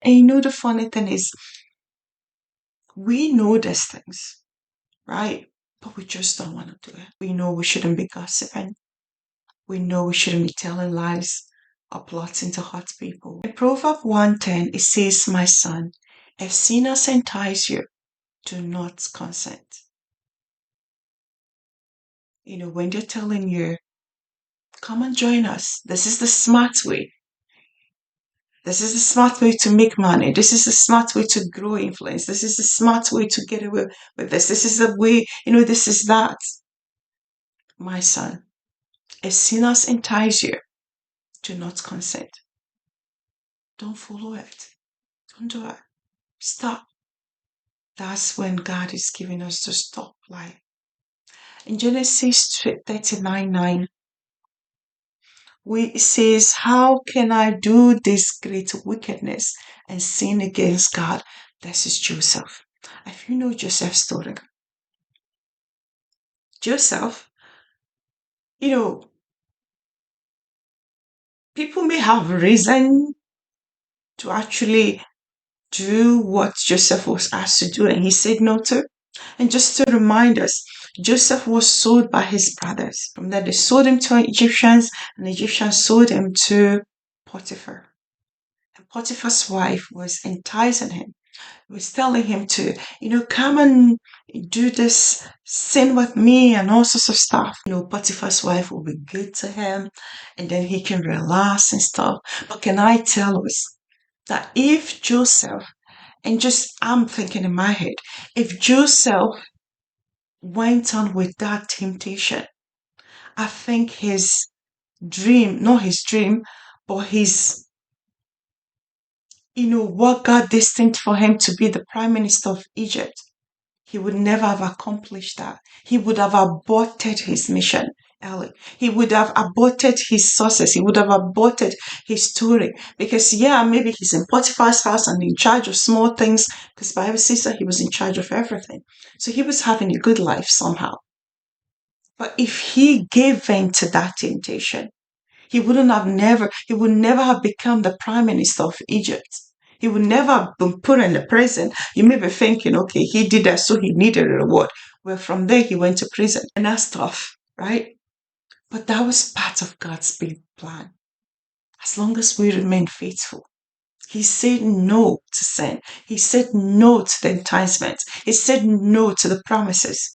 And you know, the funny thing is, we know these things, right? But we just don't want to do it. We know we shouldn't be gossiping. We know we shouldn't be telling lies or plotting to hurt people. In Proverbs 1:10, it says, "My son, if sinners entice you, do not consent." You know, when they're telling you, come and join us, this is the smart way. This is the smart way to make money. This is the smart way to grow influence. This is the smart way to get away with this. This is the way, this is that. My son, if sinners entice you, do not consent. Don't follow it. Don't do it. Stop. That's when God is giving us to stop lying. In Genesis 39:9, it says, "How can I do this great wickedness and sin against God?" This is Joseph. If you know Joseph's story, Joseph, people may have reason to actually do what Joseph was asked to do, and he said no to. And just to remind us, Joseph was sold by his brothers. From there, they sold him to Egyptians, and the Egyptians sold him to Potiphar. And Potiphar's wife was enticing him, was telling him to, come and do this sin with me and all sorts of stuff. Potiphar's wife will be good to him, and then he can relax and stuff. But can I tell us that if Joseph, I'm thinking in my head, if Joseph went on with that temptation, I think his dream, not his dream, but his, what God destined for him to be the prime minister of Egypt, he would never have accomplished that. He would have aborted his mission early. He would have aborted his success. He would have aborted his story. Because, maybe he's in Potiphar's house and in charge of small things, because the Bible says that he was in charge of everything. So he was having a good life somehow. But if he gave in to that temptation, he would never have become the prime minister of Egypt. He would never have been put in the prison. You may be thinking, okay, he did that so he needed a reward. Well, from there he went to prison. And that's tough, right? But that was part of God's big plan. As long as we remain faithful. He said no to sin. He said no to the enticement. He said no to the promises.